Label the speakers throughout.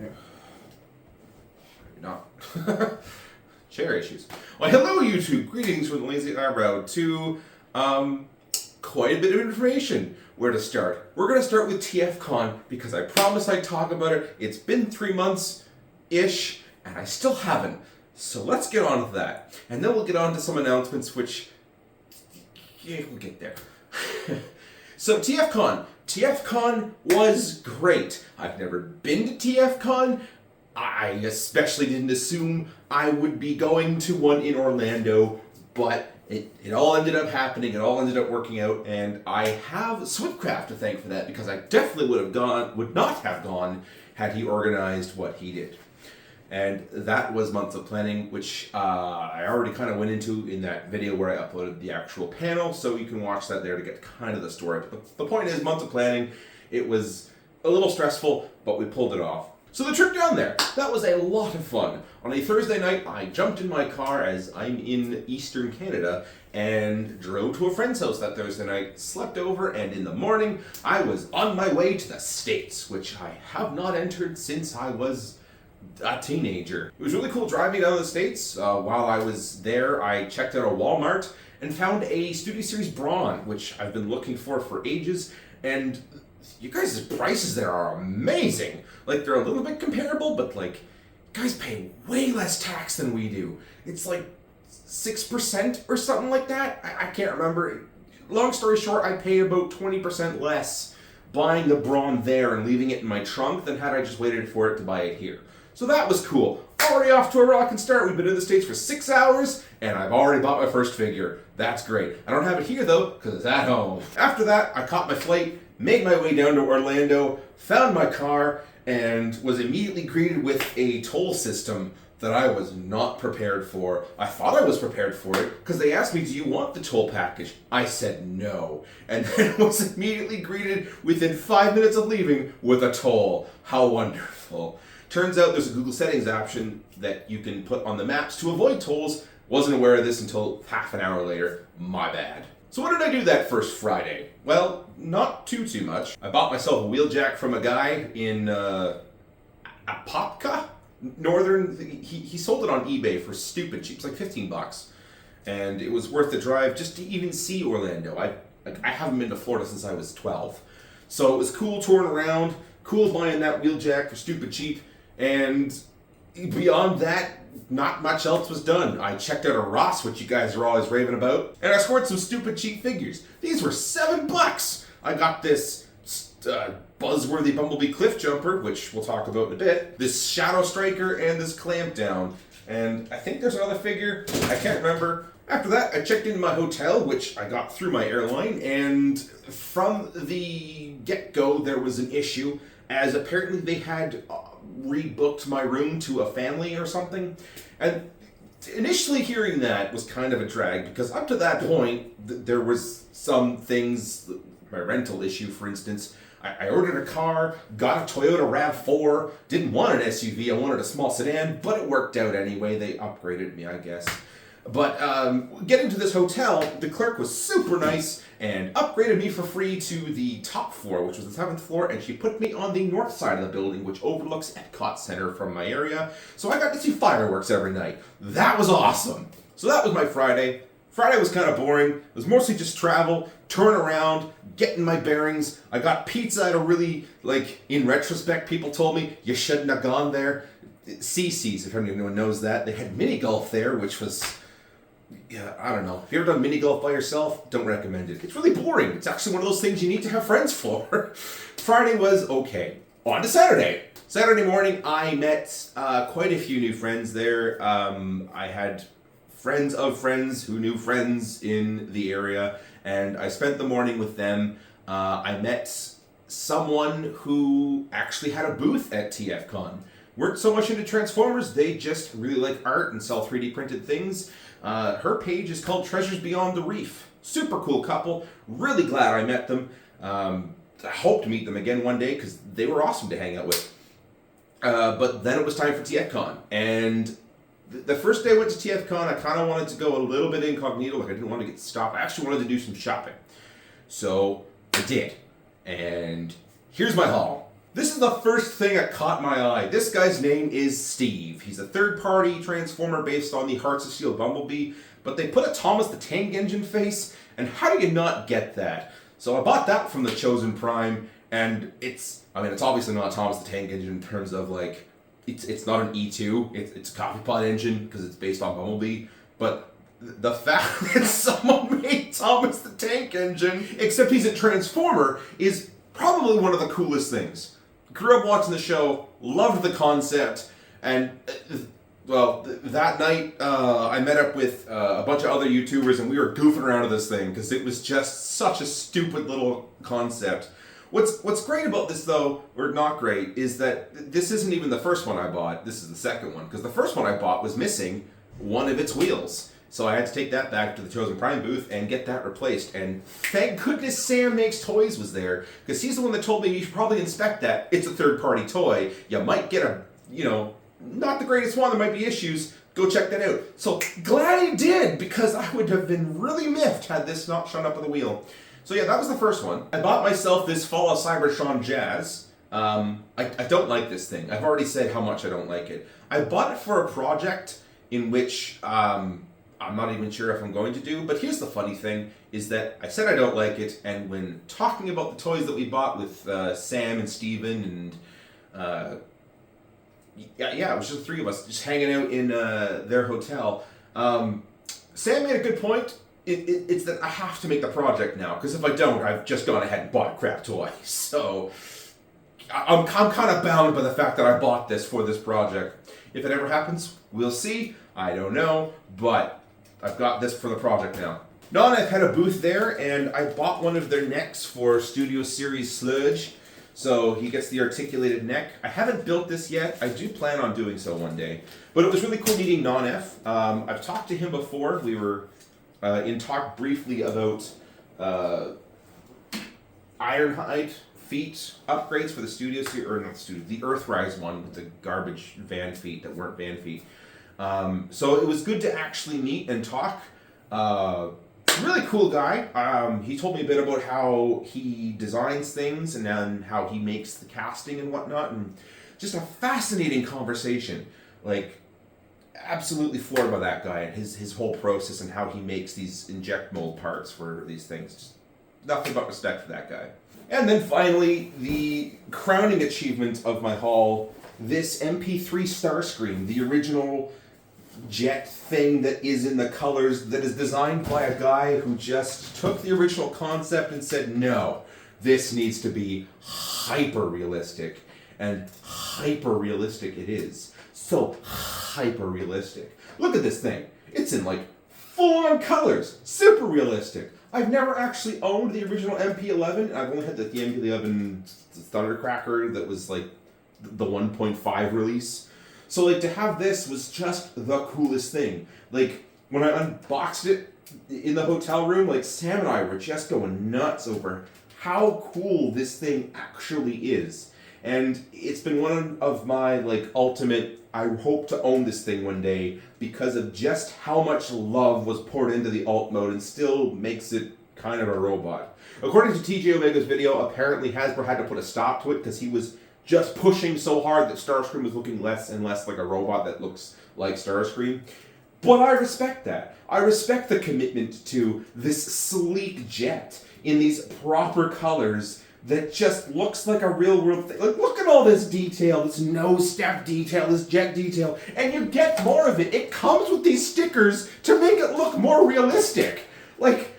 Speaker 1: Yeah. Not. Chair issues. Well, hello YouTube. Greetings from the Lazy Eyebrow to quite a bit of information. Where to start? We're going to start with TFCon because I promised I'd talk about it. It's been 3 months-ish and I still haven't. So let's get on to that. And then we'll get on to some announcements which... yeah, we'll get there. So TFCon. TFCon was great. I've never been to TFCon. I especially didn't assume I would be going to one in Orlando, but it all ended up happening, it all ended up working out, and I have Swiftcraft to thank for that, because I definitely would not have gone had he organized what he did. And that was months of planning, which I already kind of went into in that video where I uploaded the actual panel, so you can watch that there to get kind of the story. But the point is, months of planning, it was a little stressful, but we pulled it off. So the trip down there, that was a lot of fun. On a Thursday night, I jumped in my car as I'm in Eastern Canada and drove to a friend's house that Thursday night, slept over, and in the morning, I was on my way to the States, which I have not entered since I was a teenager. It was really cool driving down to the States. While I was there, I checked out a Walmart and found a Studio Series Brawn, which I've been looking for ages, and you guys' prices there are amazing. Like, they're a little bit comparable, but like, you guys pay way less tax than we do. It's like 6% or something like that. I can't remember. Long story short, I pay about 20% less buying the Brawn there and leaving it in my trunk than had I just waited for it to buy it here. So that was cool. Already off to a rockin' start. We've been in the States for 6 hours, and I've already bought my first figure. That's great. I don't have it here, though, because it's at home. After that, I caught my flight, made my way down to Orlando, found my car, and was immediately greeted with a toll system that I was not prepared for. I thought I was prepared for it, because they asked me, do you want the toll package? I said no. And then was immediately greeted within 5 minutes of leaving with a toll. How wonderful. Turns out there's a Google Settings option that you can put on the maps to avoid tolls. Wasn't aware of this until half an hour later. My bad. So what did I do that first Friday? Well, not too much. I bought myself a wheeljack from a guy in Apopka, Northern. He sold it on eBay for stupid cheap. It's like $15. And it was worth the drive just to even see Orlando. I haven't been to Florida since I was 12. So it was cool touring around, cool buying that wheeljack for stupid cheap. And beyond that, not much else was done. I checked out a Ross, which you guys are always raving about, and I scored some stupid cheap figures. These were $7. I got this buzzworthy Bumblebee Cliff Jumper, which we'll talk about in a bit, this Shadow Striker, and this Clamp Down. And I think there's another figure, I can't remember. After that, I checked into my hotel, which I got through my airline, and from the get-go, there was an issue, as apparently they had rebooked my room to a family or something. And initially hearing that was kind of a drag, because up to that point, there was some things, my rental issue, for instance. I ordered a car, got a Toyota RAV4, didn't want an SUV, I wanted a small sedan, but it worked out anyway. They upgraded me, I guess. But getting to this hotel, the clerk was super nice and upgraded me for free to the top floor, which was the 7th floor, and she put me on the north side of the building, which overlooks Epcot Center from my area. So I got to see fireworks every night. That was awesome. So that was my Friday. Friday was kind of boring. It was mostly just travel, turn around, getting my bearings. I got pizza at a really, in retrospect, people told me, you shouldn't have gone there. CC's, if anyone knows that. They had mini golf there, which was... yeah, I don't know. If you've ever done mini golf by yourself, don't recommend it. It's really boring. It's actually one of those things you need to have friends for. Friday was okay. On to Saturday. Saturday morning, I met quite a few new friends there. I had friends of friends who knew friends in the area, and I spent the morning with them. I met someone who actually had a booth at TFCon. Weren't so much into Transformers, they just really like art and sell 3D printed things. Her page is called Treasures Beyond the Reef. Super cool couple. Really glad I met them. I hope to meet them again one day because they were awesome to hang out with. But then it was time for TFCon. And the first day I went to TFCon, I kind of wanted to go a little bit incognito. I didn't want to get stopped. I actually wanted to do some shopping. So I did. And here's my haul. This is the first thing that caught my eye. This guy's name is Steve. He's a third-party transformer based on the Hearts of Steel Bumblebee, but they put a Thomas the Tank Engine face, and how do you not get that? So I bought that from the Chosen Prime, and it's obviously not Thomas the Tank Engine in terms of like, it's not an E2, it's a coffee pot engine because it's based on Bumblebee, but the fact that someone made Thomas the Tank Engine, except he's a Transformer, is probably one of the coolest things. Grew up watching the show, loved the concept, and well, that night I met up with a bunch of other YouTubers and we were goofing around with this thing because it was just such a stupid little concept. What's great about this though, or not great, is that this isn't even the first one I bought, this is the second one, because the first one I bought was missing one of its wheels. So I had to take that back to the Chosen Prime booth and get that replaced. And thank goodness Sam Makes Toys was there, because he's the one that told me you should probably inspect that. It's a third-party toy. You might get a, not the greatest one, there might be issues. Go check that out. So glad he did, because I would have been really miffed had this not shown up on the wheel. So yeah, that was the first one. I bought myself this Fall of Cybertron Jazz. I don't like this thing. I've already said how much I don't like it. I bought it for a project in which I'm not even sure if I'm going to do, but here's the funny thing, is that I said I don't like it, and when talking about the toys that we bought with Sam and Steven and yeah, it was just the three of us just hanging out in their hotel. Sam made a good point. It's that I have to make the project now, because if I don't, I've just gone ahead and bought a crap toy. So I'm kind of bound by the fact that I bought this for this project. If it ever happens, we'll see. I don't know, but I've got this for the project now. Non-F had a booth there, and I bought one of their necks for Studio Series Sludge. So he gets the articulated neck. I haven't built this yet. I do plan on doing so one day. But it was really cool meeting Non-F. I've talked to him before. We were in talk briefly about Ironhide feet upgrades for the Studio Series, or not the Studio, the Earthrise one with the garbage van feet that weren't van feet. So it was good to actually meet and talk. Really cool guy. He told me a bit about how he designs things and then how he makes the casting and whatnot, and just a fascinating conversation. Like, absolutely floored by that guy and his whole process and how he makes these inject mold parts for these things. Just nothing but respect for that guy. And then finally, the crowning achievement of my haul, this MP3 Starscream, the original jet thing that is in the colors, that is designed by a guy who just took the original concept and said, no, this needs to be hyper-realistic. And hyper-realistic it is. So hyper-realistic. Look at this thing. It's in like full-on colors. Super realistic. I've never actually owned the original MP11. I've only had the MP11 Thundercracker that was like the 1.5 release. So like to have this was just the coolest thing. Like when I unboxed it in the hotel room, like Sam and I were just going nuts over how cool this thing actually is. And it's been one of my like ultimate, I hope to own this thing one day because of just how much love was poured into the alt mode and still makes it kind of a robot. According to TJ Omega's video, apparently Hasbro had to put a stop to it because he was just pushing so hard that Starscream was looking less and less like a robot that looks like Starscream. But I respect that. I respect the commitment to this sleek jet in these proper colors that just looks like a real world thing. Like, look at all this detail, this nose step detail, this jet detail, and you get more of it. It comes with these stickers to make it look more realistic. Like,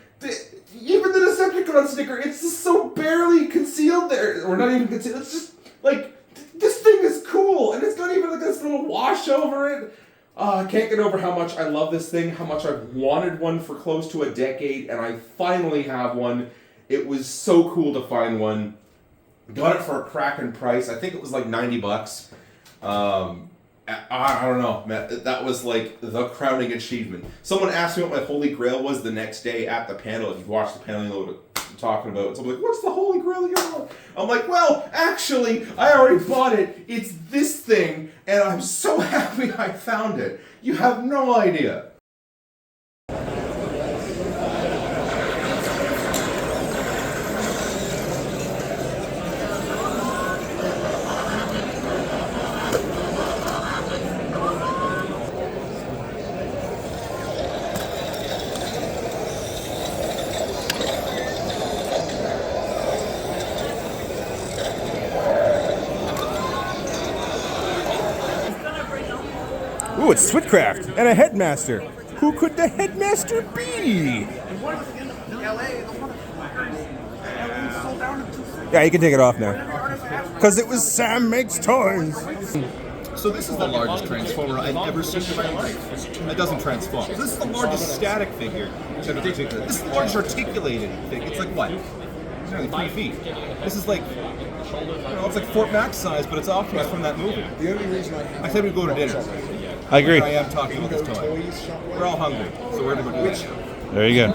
Speaker 1: even the Decepticon sticker, it's just so barely concealed there, or not even concealed, it's just, like, this thing is cool, and it's got even like this little wash over it. I can't get over how much I love this thing, how much I've wanted one for close to a decade, and I finally have one. It was so cool to find one. Got it for a cracking price. I think it was like $90. I don't know, man. That was like the crowning achievement. Someone asked me what my holy grail was the next day at the panel. If you watched the panel, you know what I'm talking about. Someone's like, what's the holy grail you're on? I'm like, well, actually, I already bought it. It's this thing, and I'm so happy I found it. You have no idea.
Speaker 2: Ooh, it's Switcraft and a headmaster. Who could the headmaster be? Yeah, you can take it off now. Because it was Sam Makes Toys.
Speaker 3: So this is the largest transformer I've ever seen in my life. It doesn't transform. This is the largest static figure. This is the largest articulated figure. It's like what? It's nearly 3 feet. This is like, it's like Fort Max size, but it's Optimus from that movie.
Speaker 4: The only reason
Speaker 3: I said we'd go to dinner.
Speaker 2: I agree.
Speaker 3: Here I am talking about this toy. We're all hungry, so we're going to go do it.
Speaker 2: There you go.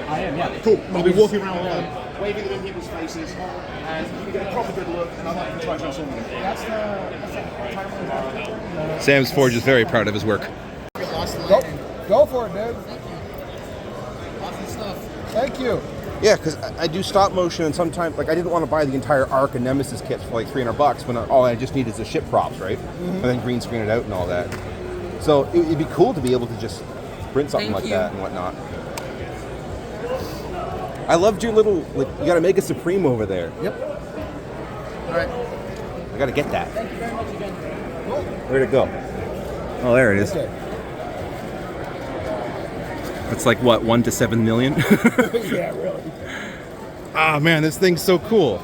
Speaker 4: I am, yeah. Cool. I'll be walking around waving them in people's faces, and you get a proper good look, and I'd like to try transform them. That's the
Speaker 2: Sam's Forge is very proud of his work.
Speaker 4: Go for it, dude. Awesome stuff. Thank you.
Speaker 2: Yeah, because I do stop motion, and sometimes, like, I didn't want to buy the entire Arc and Nemesis kits for like $300 when all I just need is the ship props, right? And then green screen it out and all that. So it'd be cool to be able to just print something like that and whatnot. I loved your little, like, you got to make a Supreme over there.
Speaker 4: Yep. All right.
Speaker 2: I got to get that.
Speaker 4: Thank you very much again. Cool.
Speaker 2: Where'd it go? Oh, there it is.
Speaker 4: Okay.
Speaker 2: It's like, what, 1 to 7 million?
Speaker 4: Yeah, really.
Speaker 2: Ah, man, this thing's so cool.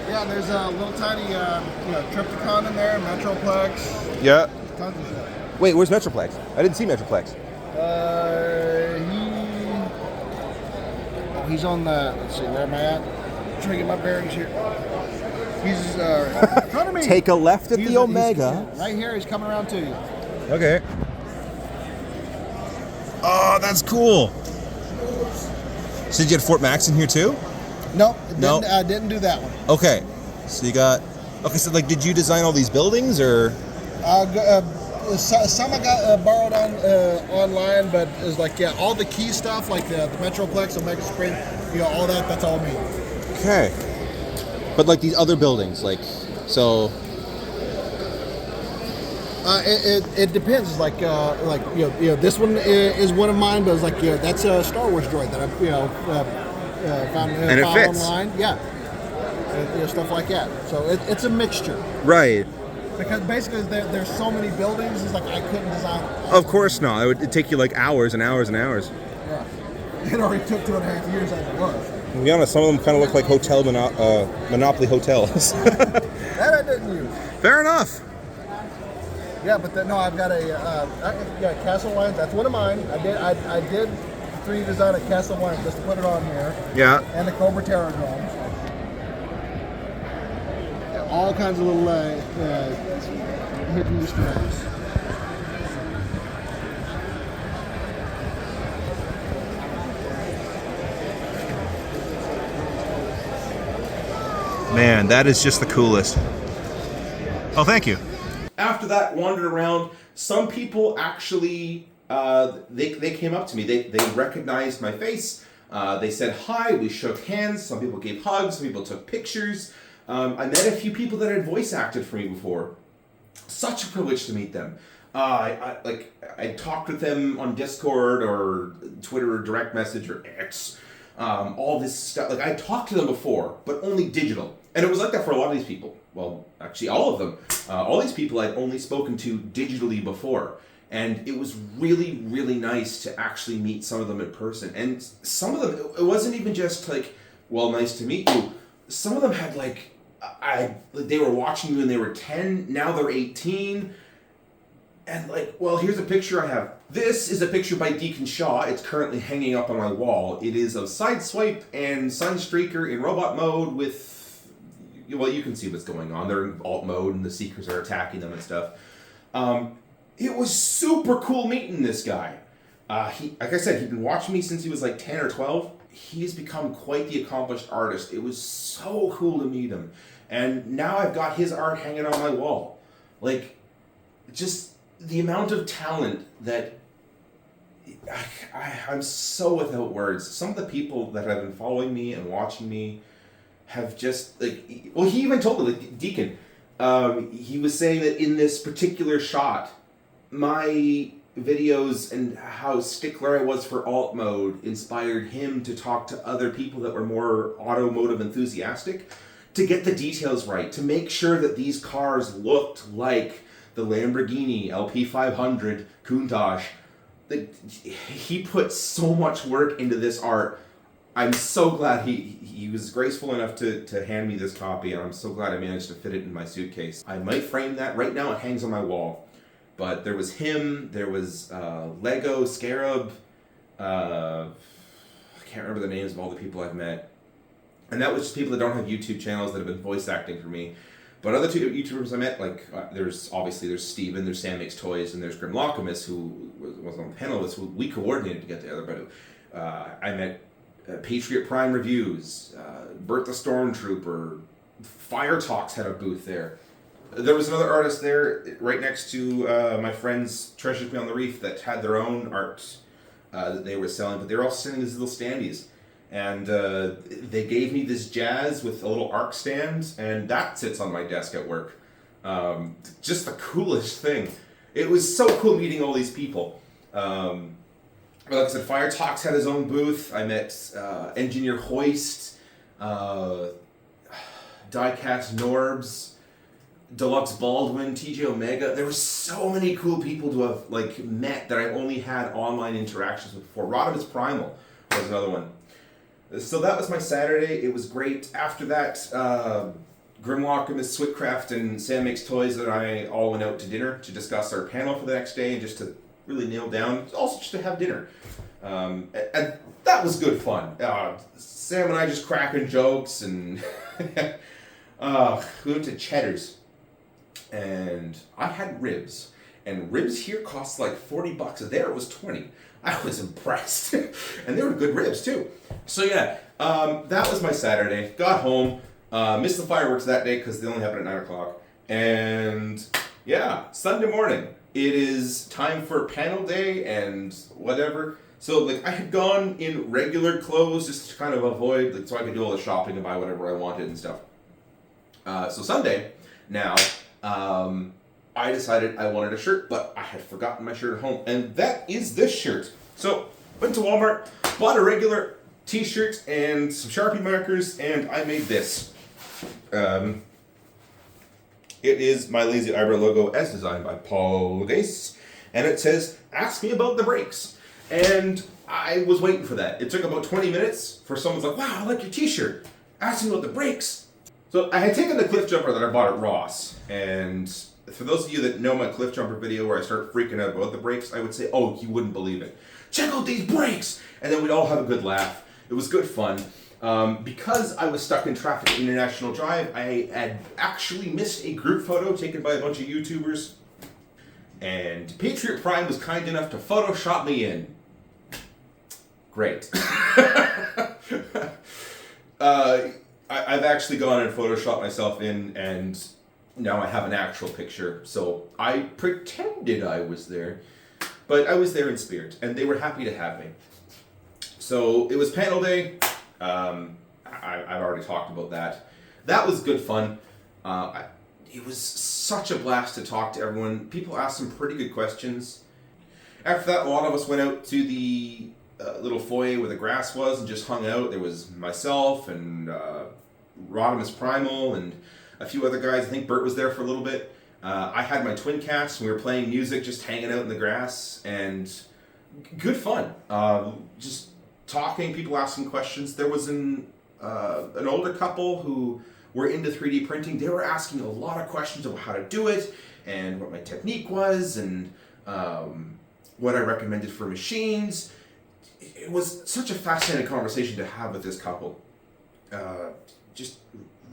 Speaker 4: Yeah, there's a little tiny, Triptychon in there, Metroplex.
Speaker 2: Yeah.
Speaker 4: Tons of shit.
Speaker 2: Wait, where's Metroplex? I didn't see Metroplex.
Speaker 4: He's on the, let's see, where am I at? I'm trying to get my bearings here. He's in front of me.
Speaker 2: Take a left at
Speaker 4: He's
Speaker 2: the Omega.
Speaker 4: He's right here, he's coming around to you.
Speaker 2: Okay. Oh, that's cool. So did you get Fort Max in here too?
Speaker 4: Nope,
Speaker 2: No.
Speaker 4: I didn't do that one.
Speaker 2: Okay. So you got, okay, so like, did you design all these buildings or?
Speaker 4: Some I got borrowed on online, but it's like, yeah, all the key stuff, like the Metroplex, Omega Spring, all that, that's all me.
Speaker 2: Okay. But like these other buildings, like, so.
Speaker 4: It depends. It's like this one is one of mine, but it's like that's a Star Wars droid that I found
Speaker 2: And it fits.
Speaker 4: online. Yeah, stuff like that. So it's a mixture.
Speaker 2: Right.
Speaker 4: Because basically there's so many buildings. It's like I couldn't design.
Speaker 2: Of course not. It'd take you like hours and hours and hours.
Speaker 4: Yeah, it already took 2.5 years as it was.
Speaker 2: To be honest, some of them kind of look like Monopoly hotels.
Speaker 4: That I didn't use.
Speaker 2: Fair enough.
Speaker 4: Yeah, but no, I've got a Castle Wines. That's one of mine. I did 3D design a Castle Wines just to put it on here.
Speaker 2: Yeah.
Speaker 4: And the Cobra Terror drones. All kinds of little hidden Easter eggs.
Speaker 2: Man, that is just the coolest. Oh, thank you.
Speaker 1: After that, wandered around. Some people actually, they came up to me. They recognized my face. They said hi. We shook hands. Some people gave hugs. Some people took pictures. I met a few people that had voice acted for me before. Such a privilege to meet them. I talked with them on Discord or Twitter or direct message or X. All this stuff. Like I talked to them before, but only digital. And it was like that for a lot of these people. Well, actually all of them. All these people I'd only spoken to digitally before. And it was really, really nice to actually meet some of them in person. And some of them, it wasn't even just like, well, nice to meet you. Some of them had they were watching you when they were 10, now they're 18. And well, here's a picture I have. This is a picture by Deacon Shaw. It's currently hanging up on my wall. It is of Sideswipe and Sunstreaker in robot mode with, well, you can see what's going on. They're in alt mode and the Seekers are attacking them and stuff. It was super cool meeting this guy. He, like I said, he'd been watching me since he was like 10 or 12. He has become quite the accomplished artist. It was so cool to meet him. And now I've got his art hanging on my wall. Just the amount of talent that I'm so without words. Some of the people that have been following me and watching me have just he even told me, Deacon, he was saying that in this particular shot, my videos and how stickler I was for alt mode inspired him to talk to other people that were more automotive enthusiastic to get the details right, to make sure that these cars looked like the Lamborghini LP500 Countach. He put so much work into this art. I'm so glad he was graceful enough to hand me this copy, and I'm so glad I managed to fit it in my suitcase. I might frame that. Right now it hangs on my wall. But there was him, there was Lego, Scarab, I can't remember the names of all the people I've met. And that was just people that don't have YouTube channels that have been voice acting for me. But other two YouTubers I met, like there's Steven, there's Sam Makes Toys, and there's Grimlockamus, who was on the panel with us, who we coordinated to get together. But I met Patriot Prime Reviews, Bert the Stormtrooper, Fire Talks had a booth there. There was another artist there right next to my friends Treasures Beyond the Reef that had their own art that they were selling, but they were also selling these little standees. And they gave me this jazz with a little arc stand, and that sits on my desk at work. Just the coolest thing. It was so cool meeting all these people. Like I said, Fire Talks had his own booth. I met Engineer Hoist, Diecast Norbs, Deluxe Baldwin, TJ Omega. There were so many cool people to have met that I've only had online interactions with before. Rodimus Primal was another one. So that was my Saturday. It was great. After that, Grimlockamus, Switcraft, and Sam Makes Toys and I all went out to dinner to discuss our panel for the next day and just to really nail down, also just to have dinner. And that was good fun. Sam and I just cracking jokes, and we went to Cheddar's, and I had ribs, and ribs here cost like $40. There it was $20. I was impressed, and they were good ribs too. So yeah, that was my Saturday. Got home, missed the fireworks that day because they only happened at 9 o'clock, and yeah, Sunday morning. It is time for panel day and whatever. So I had gone in regular clothes just to kind of avoid, so I could do all the shopping and buy whatever I wanted and stuff. So Sunday, now, I decided I wanted a shirt, but I had forgotten my shirt at home, and that is this shirt. So went to Walmart, bought a regular t-shirt and some Sharpie markers, and I made this. It is my Lazy Eyebrow logo as designed by Paul Gace, and it says, "Ask me about the brakes." And I was waiting for that. It took about 20 minutes for someone's like, "Wow, I like your t-shirt. Ask me about the brakes." So I had taken the Cliff Jumper that I bought at Ross, and for those of you that know my Cliff Jumper video where I start freaking out about the brakes, I would say, "Oh, you wouldn't believe it. Check out these brakes!" And then we'd all have a good laugh. It was good fun. Because I was stuck in traffic at International Drive, I had actually missed a group photo taken by a bunch of YouTubers. And Patriot Prime was kind enough to Photoshop me in. Great. I've actually gone and Photoshopped myself in, and now I have an actual picture. So I pretended I was there, but I was there in spirit, and they were happy to have me. So it was panel day. I've already talked about that. That was good fun. It was such a blast to talk to everyone. People asked some pretty good questions. After that, a lot of us went out to the little foyer where the grass was and just hung out. There was myself and Rodimus Primal and a few other guys. I think Bert was there for a little bit. I had my twin cats, and we were playing music, just hanging out in the grass, and good fun. Just talking, people asking questions. There was an older couple who were into 3D printing. They were asking a lot of questions about how to do it and what my technique was and what I recommended for machines. It was such a fascinating conversation to have with this couple. Just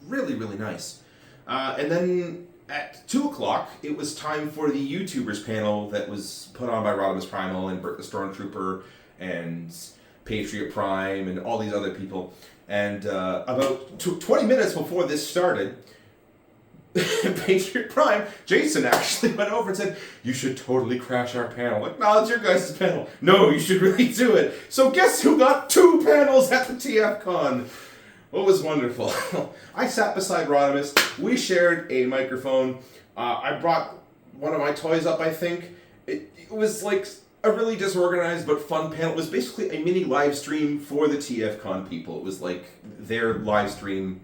Speaker 1: really, really nice. And then at 2 o'clock, it was time for the YouTubers panel that was put on by Rodimus Primal and Bert the Stormtrooper and Patriot Prime and all these other people. And about 20 minutes before this started, Patriot Prime, Jason, actually went over and said, "You should totally crash our panel." Like, no, it's your guys' panel. No, you should really do it. So guess who got 2 panels at the TFCon? It was wonderful. I sat beside Rodimus. We shared a microphone. I brought one of my toys up, I think. It was like a really disorganized but fun panel. It was basically a mini live stream for the TFCon people. It was like their live stream,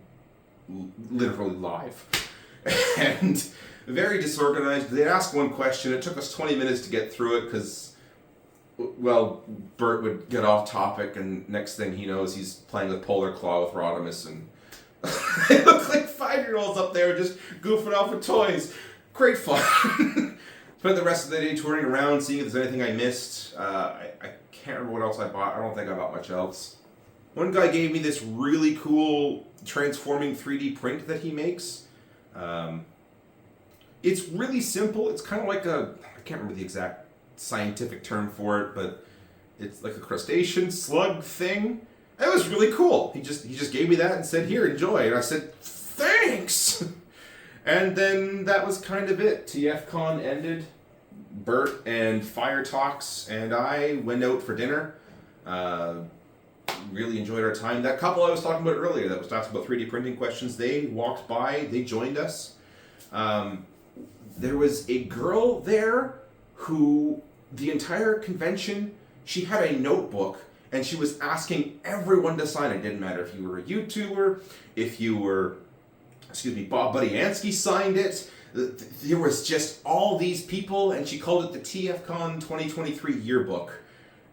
Speaker 1: literally live. And very disorganized. They asked one question. It took us 20 minutes to get through it because, well, Bert would get off topic, and next thing he knows, he's playing with Polar Claw with Rodimus, and they look like 5-year-olds up there just goofing off with toys. Great fun. Spent the rest of the day touring around, seeing if there's anything I missed. I can't remember what else I bought. I don't think I bought much else. One guy gave me this really cool transforming 3D print that he makes. It's really simple. It's kind of like I can't remember the exact scientific term for it, but it's like a crustacean slug thing. It was really cool. He just gave me that and said, "Here, enjoy." And I said, "Thanks." And then that was kind of it. TFCon ended. Bert and Fire Talks and I went out for dinner. Really enjoyed our time. That couple I was talking about earlier that was talking about 3D printing questions, they walked by, they joined us. There was a girl there who, the entire convention, she had a notebook and she was asking everyone to sign it. It didn't matter if you were a YouTuber, if you were, Bob Buddy Ansky signed it. There was just all these people, and she called it the TFCon 2023 yearbook.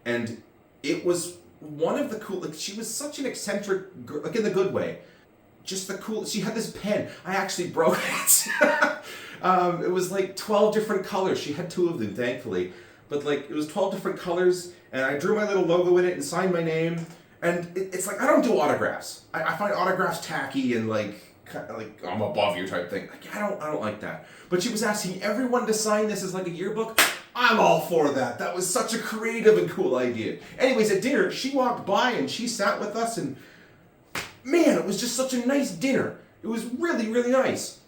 Speaker 1: And it was one of the cool, like, she was such an eccentric girl, like in the good way. Just the cool, she had this pen. I actually broke it. It was like 12 different colors. She had 2 of them, thankfully. But like, it was 12 different colors, and I drew my little logo in it and signed my name. And it's like, I don't do autographs. I find autographs tacky and like I'm above you type thing. Like, I don't like that. But she was asking everyone to sign this as like a yearbook. I'm all for that. That was such a creative and cool idea. Anyways, at dinner, she walked by and she sat with us, and man, it was just such a nice dinner. It was really, really nice.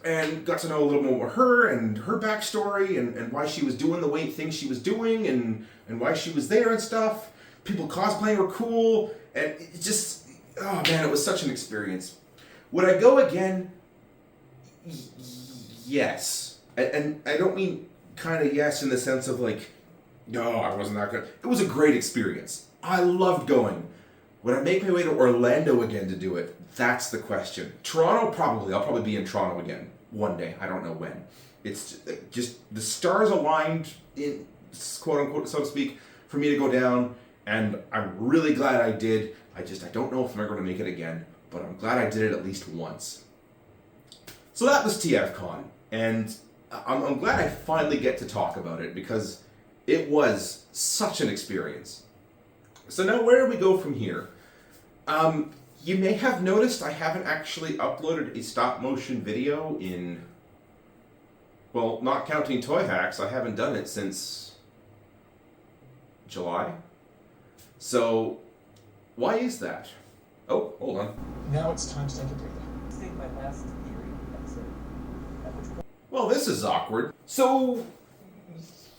Speaker 1: And got to know a little more about her and her backstory and why she was doing the things she was doing and why she was there and stuff. People cosplaying were cool, and it just, oh man, it was such an experience. Would I go again? Yes. And I don't mean kind of yes in the sense of like, no, I wasn't that good. It was a great experience. I loved going. Would I make my way to Orlando again to do it? That's the question. Toronto, probably. I'll probably be in Toronto again one day. I don't know when. It's just the stars aligned, in quote unquote, so to speak, for me to go down, and I'm really glad I did. I don't know if I'm ever going to make it again, but I'm glad I did it at least once. So that was TFCon, and I'm glad I finally get to talk about it because it was such an experience. So now where do we go from here? You may have noticed I haven't actually uploaded a stop motion video in, well, not counting Toy Hacks, I haven't done it since July. So why is that? Oh, hold on.
Speaker 5: Now it's time to take a break.
Speaker 1: Well, this is awkward. So,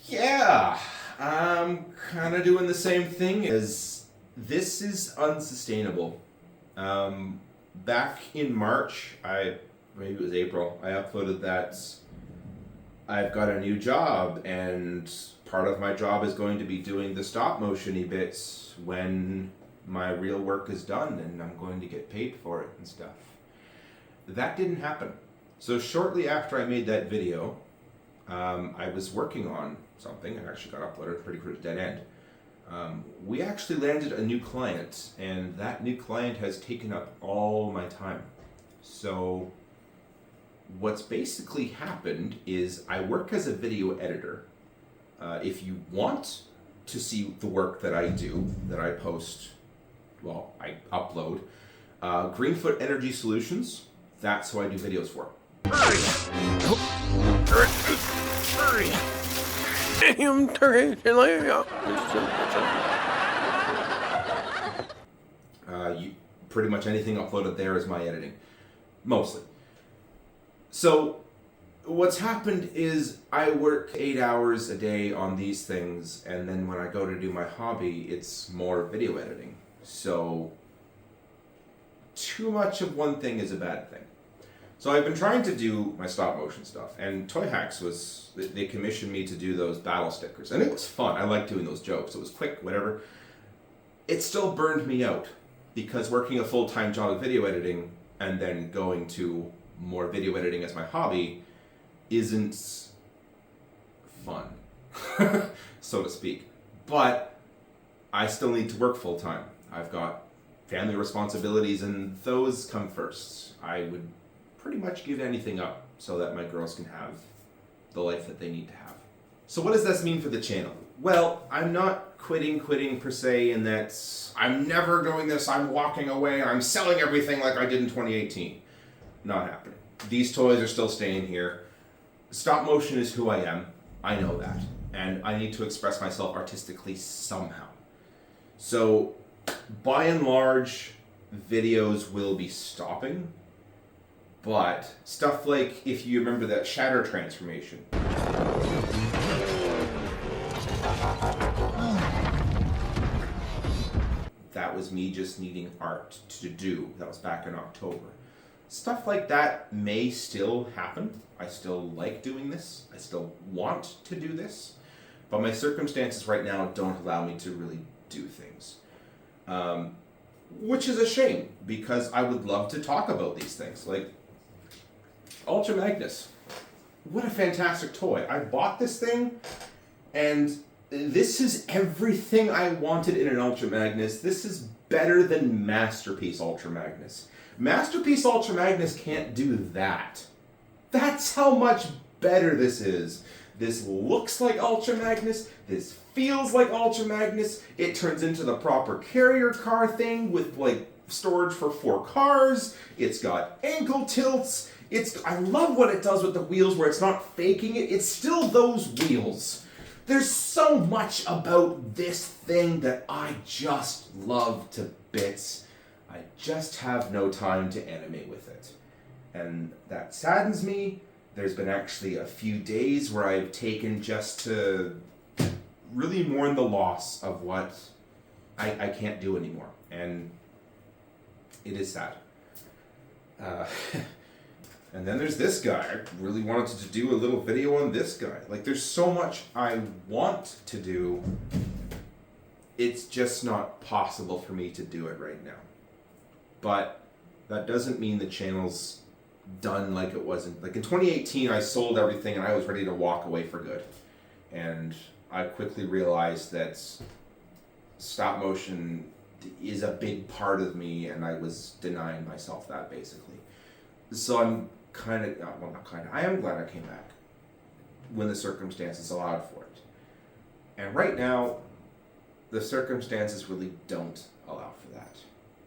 Speaker 1: yeah, I'm kind of doing the same thing as this is unsustainable. Back in March, maybe it was April, I uploaded that I've got a new job, and part of my job is going to be doing the stop motion-y bits when my real work is done and I'm going to get paid for it and stuff. That didn't happen. So shortly after I made that video, I was working on something. It actually got uploaded, pretty close to dead end. We actually landed a new client, and that new client has taken up all my time. So what's basically happened is I work as a video editor. If you want to see the work that I do, that I post, well, I upload, Greenfoot Energy Solutions, that's who I do videos for. Pretty much anything uploaded there is my editing, mostly. So what's happened is I work 8 hours a day on these things, and then when I go to do my hobby, it's more video editing. So too much of one thing is a bad thing. So I've been trying to do my stop motion stuff, and Toy Hacks they commissioned me to do those battle stickers, and it was fun. I like doing those jokes. It was quick, whatever. It still burned me out, because working a full-time job of video editing and then going to more video editing as my hobby, isn't fun, so to speak. But I still need to work full time. I've got family responsibilities, and those come first. I would pretty much give anything up so that my girls can have the life that they need to have. So what does this mean for the channel? Well, I'm not quitting per se, in that I'm never doing this, I'm walking away, I'm selling everything like I did in 2018. Not happening. These toys are still staying here. Stop motion is who I am. I know that. And I need to express myself artistically somehow. So, by and large, videos will be stopping. But stuff like, if you remember that shatter transformation. That was me just needing art to do. That was back in October. Stuff like that may still happen. I still like doing this. I still want to do this. But my circumstances right now don't allow me to really do things. Which is a shame, because I would love to talk about these things. Like, Ultra Magnus. What a fantastic toy. I bought this thing, and this is everything I wanted in an Ultra Magnus. This is better than Masterpiece Ultra Magnus. Masterpiece Ultra Magnus can't do that. That's how much better this is. This looks like Ultra Magnus. This feels like Ultra Magnus. It turns into the proper carrier car thing with like storage for 4 cars. It's got ankle tilts. I love what it does with the wheels where it's not faking it. It's still those wheels. There's so much about this thing that I just love to bits. I just have no time to animate with it. And that saddens me. There's been actually a few days where I've taken just to really mourn the loss of what I can't do anymore. And it is sad. And then there's this guy. I really wanted to do a little video on this guy. Like, there's so much I want to do. It's just not possible for me to do it right now. But that doesn't mean the channel's done like it wasn't. Like in 2018, I sold everything and I was ready to walk away for good. And I quickly realized that stop motion is a big part of me, and I was denying myself that, basically. So I'm I am glad I came back when the circumstances allowed for it. And right now, the circumstances really don't allow for that,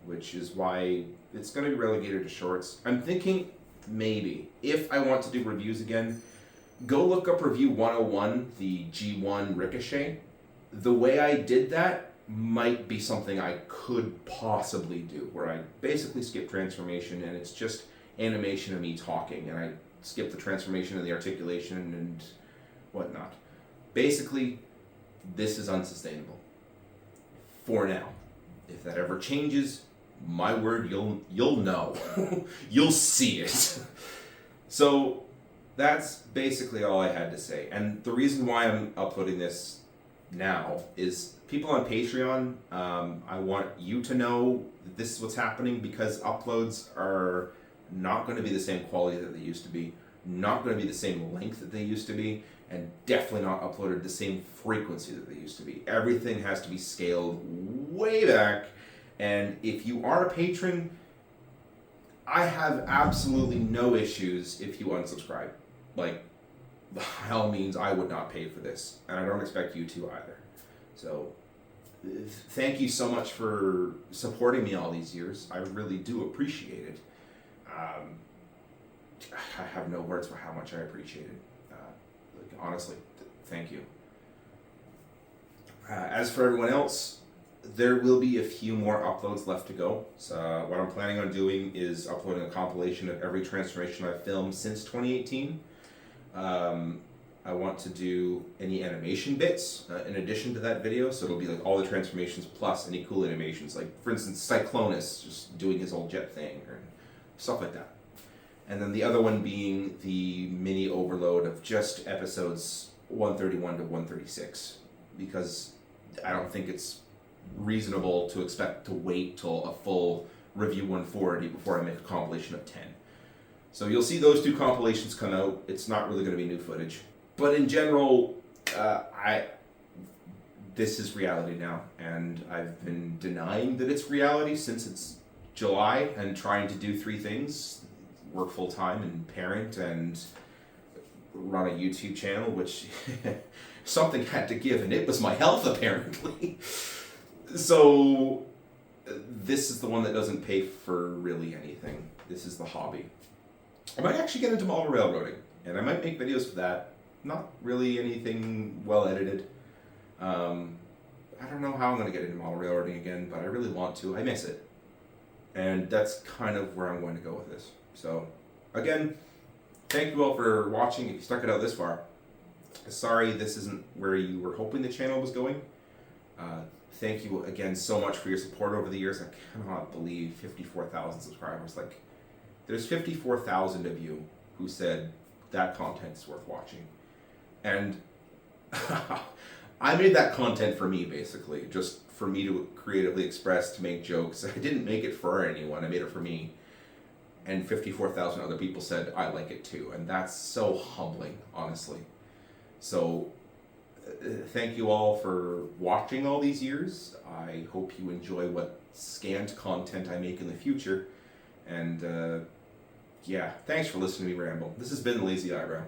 Speaker 1: which is why it's going to be relegated to shorts. I'm thinking maybe, if I want to do reviews again, go look up Review 101, the G1 Ricochet. The way I did that might be something I could possibly do, where I basically skip transformation and it's just animation of me talking, and I skip the transformation and the articulation and whatnot. Basically, this is unsustainable. For now. If that ever changes, my word, you'll know. You'll see it. So that's basically all I had to say. And the reason why I'm uploading this now is people on Patreon, I want you to know that this is what's happening, because uploads are not going to be the same quality that they used to be, not going to be the same length that they used to be, and definitely not uploaded the same frequency that they used to be. Everything has to be scaled way back. And if you are a patron, I have absolutely no issues if you unsubscribe. Like, by all means, I would not pay for this, and I don't expect you to either. So, thank you so much for supporting me all these years. I really do appreciate it. I have no words for how much I appreciate it. Honestly, thank you. As for everyone else, there will be a few more uploads left to go. So what I'm planning on doing is uploading a compilation of every transformation I've filmed since 2018. I want to do any animation bits in addition to that video, so it'll be like all the transformations plus any cool animations, like for instance Cyclonus just doing his old jet thing or stuff like that. And then the other one being the mini overload of just episodes 131 to 136, because I don't think it's reasonable to expect to wait till a full review 140 before I make a compilation of 10. So you'll see those two compilations come out. It's not really going to be new footage. But in general, this is reality now. And I've been denying that it's reality since it's July and trying to do 3 things. Work full-time and parent and run a YouTube channel, which something had to give, and it was my health apparently. So this is the one that doesn't pay for really anything. This is the hobby. I might actually get into model railroading, and I might make videos for that. Not really anything well edited. I don't know how I'm going to get into model railroading again, but I really want to. I miss it. And that's kind of where I'm going to go with this. So, again, thank you all for watching. If you stuck it out this far, sorry this isn't where you were hoping the channel was going. Thank you again so much for your support over the years. I cannot believe 54,000 subscribers. Like, there's 54,000 of you who said that content is worth watching. And I made that content for me, basically. Just for me to creatively express, to make jokes. I didn't make it for anyone. I made it for me. And 54,000 other people said, I like it too. And that's so humbling, honestly. So, thank you all for watching all these years. I hope you enjoy what scant content I make in the future. And, yeah, thanks for listening to me ramble. This has been Lazy Eyebrow.